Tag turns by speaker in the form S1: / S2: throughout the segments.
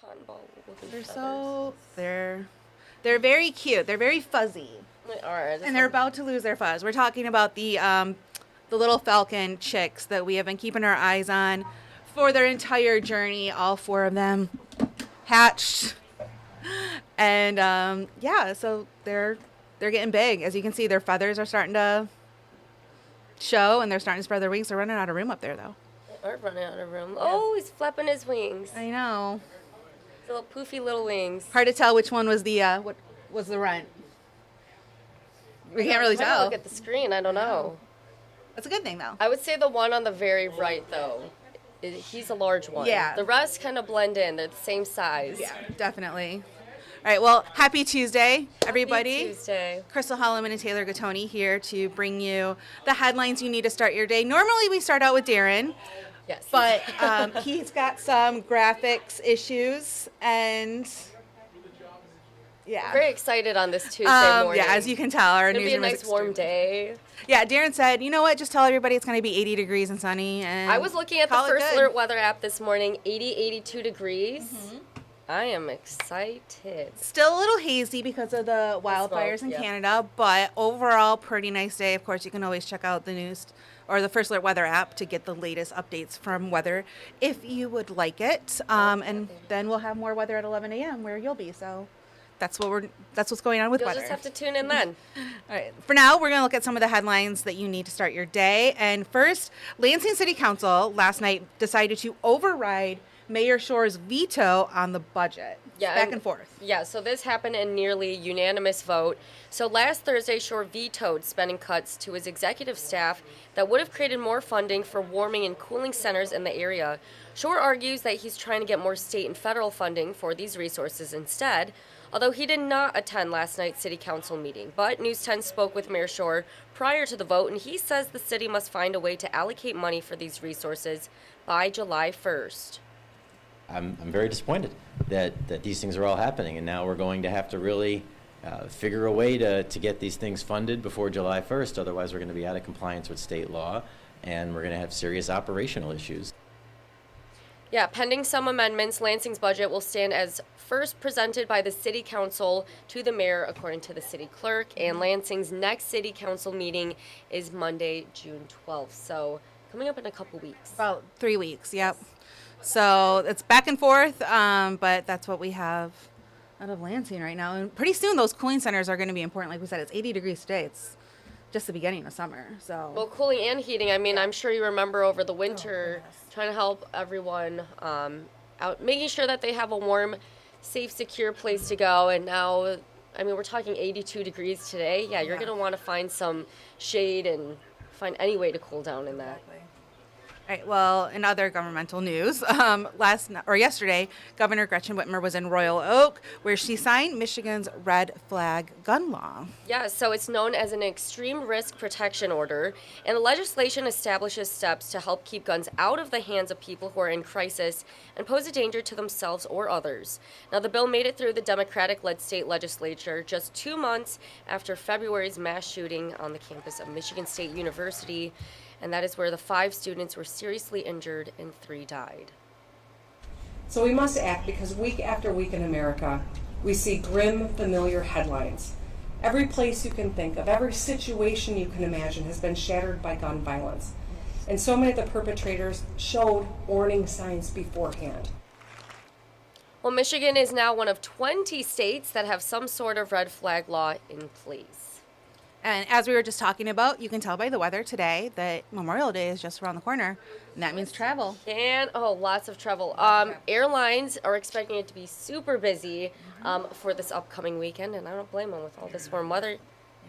S1: cotton ball with
S2: They're
S1: feathers.
S2: they're very cute. They're very fuzzy.
S1: All right.
S2: And they're about to lose their fuzz. We're talking about the little falcon chicks that we have been keeping our eyes on for their entire journey. All 4 of them hatched, and so they're getting big. As you can see, their feathers are starting to show, and they're starting to spread their wings. They're running out of room up there, though.
S1: They are running out of room. Oh, he's flapping his wings.
S2: I know.
S1: The little poofy little wings.
S2: Hard to tell which one was the what was the runt. We can't really tell.
S1: Look at the screen. I don't know.
S2: That's a good thing, though.
S1: I would say the one on the very right, though. He's a large one.
S2: Yeah.
S1: The rest kind of blend in. They're the same size.
S2: Yeah, definitely. All right, well, happy Tuesday, everybody.
S1: Happy Tuesday.
S2: Crystal Holloman and Taylor Gattoni here to bring you the headlines you need to start your day. Normally, we start out with Darrin.
S1: Yes.
S2: But he's got some graphics issues, and yeah.
S1: Very excited on this Tuesday morning.
S2: Yeah, as you can tell, our
S1: newsroom
S2: is
S1: It'll be a nice warm day.
S2: Yeah, Darrin said, you know what, just tell everybody it's going to be 80 degrees and sunny. And
S1: I was looking at the First Alert weather app this morning, 82 degrees. Mm-hmm. I am excited.
S2: Still a little hazy because of the wildfires in Canada, but overall, pretty nice day. Of course, you can always check out the news or the First Alert weather app to get the latest updates from weather if you would like it. And then we'll have more weather at 11 a.m. where you'll be. So that's what's going on with weather.
S1: You'll just have to tune in then.
S2: All right. For now, we're going to look at some of the headlines that you need to start your day. And first, Lansing City Council last night decided to override Mayor Shore's veto on the budget.
S1: Yeah,
S2: back and forth.
S1: Yeah, so this happened in nearly unanimous vote. So last Thursday, Shore vetoed spending cuts to his executive staff that would have created more funding for warming and cooling centers in the area. Shore argues that he's trying to get more state and federal funding for these resources instead, although he did not attend last night's city council meeting. But News 10 spoke with Mayor Shore prior to the vote, and he says the city must find a way to allocate money for these resources by July 1st.
S3: I'm very disappointed that these things are all happening, and now we're going to have to really figure a way to get these things funded before July 1st. Otherwise, we're going to be out of compliance with state law, and we're going to have serious operational issues.
S1: Yeah, pending some amendments, Lansing's budget will stand as first presented by the city council to the mayor, according to the city clerk, and Lansing's next city council meeting is Monday, June 12th. So coming up in a couple weeks.
S2: About 3 weeks, yep. So it's back and forth, but that's what we have out of Lansing right now. And pretty soon those cooling centers are going to be important. Like we said, it's 80 degrees today. It's just the beginning of summer. So
S1: well, cooling and heating. I mean, I'm sure you remember over the winter trying to help everyone out, making sure that they have a warm, safe, secure place to go. And now, I mean, we're talking 82 degrees today. Yeah, you're going to want to find some shade and find any way to cool down in that.
S2: All right, well, in other governmental news, yesterday, Governor Gretchen Whitmer was in Royal Oak, where she signed Michigan's red flag gun law.
S1: Yeah, so it's known as an extreme risk protection order, and the legislation establishes steps to help keep guns out of the hands of people who are in crisis and pose a danger to themselves or others. Now, the bill made it through the Democratic-led state legislature just 2 months after February's mass shooting on the campus of Michigan State University, and that is where the 5 students were seriously injured and 3 died.
S4: So we must act because week after week in America, we see grim, familiar headlines. Every place you can think of, every situation you can imagine has been shattered by gun violence. And so many of the perpetrators showed warning signs beforehand.
S1: Well, Michigan is now one of 20 states that have some sort of red flag law in place.
S2: And as we were just talking about, you can tell by the weather today that Memorial Day is just around the corner, and that means travel.
S1: And, lots of travel. Airlines are expecting it to be super busy for this upcoming weekend, and I don't blame them with all this warm weather.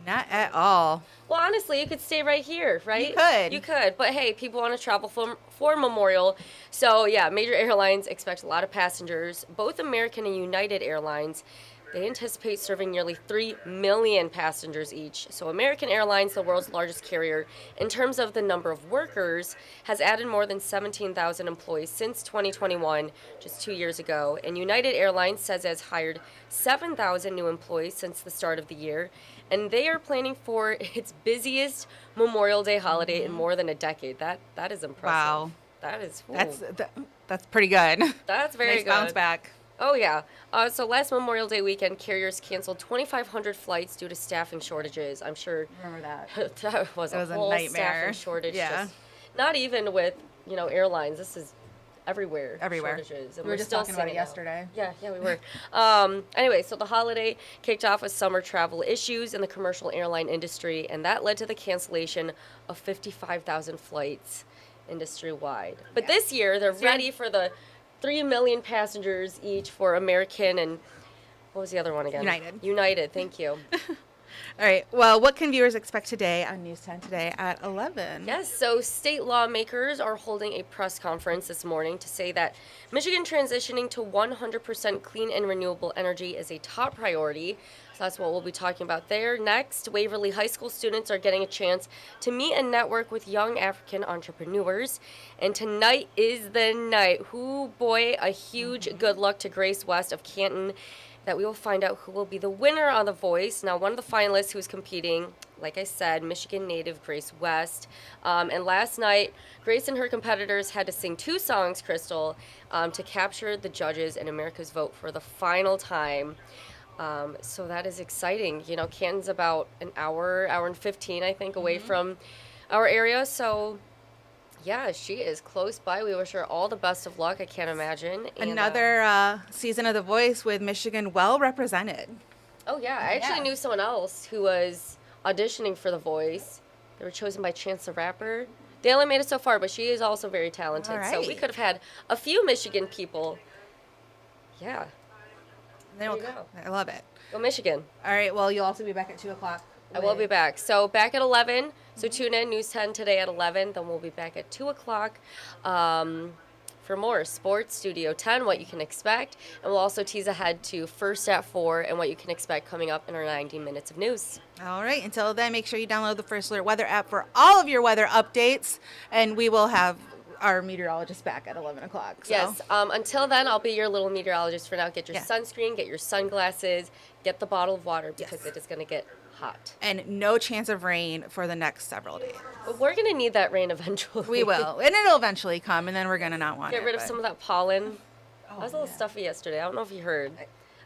S2: Not at all.
S1: Well, honestly, you could stay right here, right?
S2: You
S1: could. But, hey, people want to travel for Memorial. So, yeah, major airlines expect a lot of passengers. Both American and United Airlines, they anticipate serving nearly 3 million passengers each. So American Airlines, the world's largest carrier, in terms of the number of workers, has added more than 17,000 employees since 2021, just 2 years ago. And United Airlines says it has hired 7,000 new employees since the start of the year. And they are planning for its busiest Memorial Day holiday in more than a decade. That is impressive.
S2: Wow.
S1: That is
S2: That's pretty good.
S1: That's very
S2: nice
S1: good.
S2: Bounce back.
S1: Oh, yeah. So last Memorial Day weekend, carriers canceled 2,500 flights due to staffing shortages. I'm sure
S2: Remember that?
S1: that was
S2: It was a
S1: whole
S2: nightmare.
S1: staffing shortage.
S2: Yeah.
S1: Just, not even with, airlines. This is everywhere.
S2: Everywhere.
S1: Shortages. And
S2: We were just
S1: still
S2: talking about it
S1: seeing now.
S2: yesterday.
S1: Yeah, we were. Anyway, so the holiday kicked off with summer travel issues in the commercial airline industry, and that led to the cancellation of 55,000 flights industry-wide. But this year, they're ready for the 3 million passengers each for American and what was the other one again? United, thank you.
S2: All right. Well, what can viewers expect today on News 10 today at 11?
S1: Yes, so state lawmakers are holding a press conference this morning to say that Michigan transitioning to 100% clean and renewable energy is a top priority. So that's what we'll be talking about there. Next, Waverly High School students are getting a chance to meet and network with young African entrepreneurs. And tonight is the night. Boy, a huge good luck to Grace West of Canton, that we will find out who will be the winner on The Voice. Now, one of the finalists who was competing, like I said, Michigan native Grace West. And last night, Grace and her competitors had to sing 2 songs, Crystal, to capture the judges and America's vote for the final time. So that is exciting. Canton's about an hour and 15, I think, away from our area. So yeah, she is close by. We wish her all the best of luck. I can't imagine. And,
S2: Another season of The Voice with Michigan well represented.
S1: Oh, yeah. I actually knew someone else who was auditioning for The Voice. They were chosen by Chance the Rapper. They only made it so far, but she is also very talented.
S2: All
S1: So we
S2: right.
S1: could have had a few Michigan people. Yeah.
S2: There
S1: you go.
S2: I love it.
S1: Go Michigan.
S2: All right. Well, you'll also be back at 2 o'clock.
S1: I will be back. So back at 11. So tune in, News 10 today at 11. Then we'll be back at 2 o'clock for more Sports Studio 10, what you can expect. And we'll also tease ahead to First at 4 and what you can expect coming up in our 90 minutes of news.
S2: All right. Until then, make sure you download the First Alert Weather app for all of your weather updates. And we will have our meteorologist back at 11 o'clock. So.
S1: Yes. Until then, I'll be your little meteorologist for now. Get your
S2: Yeah.
S1: sunscreen, get your sunglasses, get the bottle of water because
S2: Yes.
S1: it is going to get hot.
S2: And no chance of rain for the next several days.
S1: But we're going to need that rain eventually.
S2: We will. And it'll eventually come, and then we're going to not want
S1: Get
S2: it.
S1: rid of
S2: but-
S1: some of that pollen. I was a little stuffy yesterday. I don't know if you heard.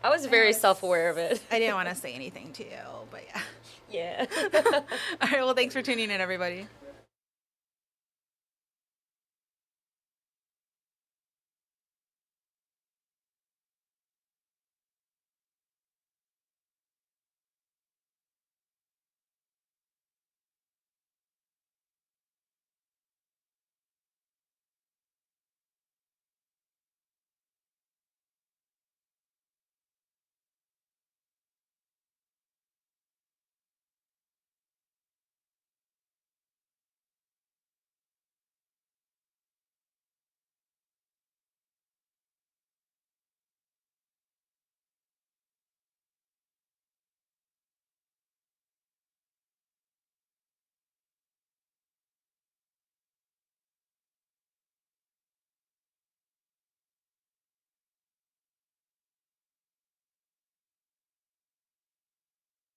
S1: I was very self-aware of it.
S2: I didn't want to say anything to you, but yeah.
S1: Yeah.
S2: All right. Well, thanks for tuning in, everybody.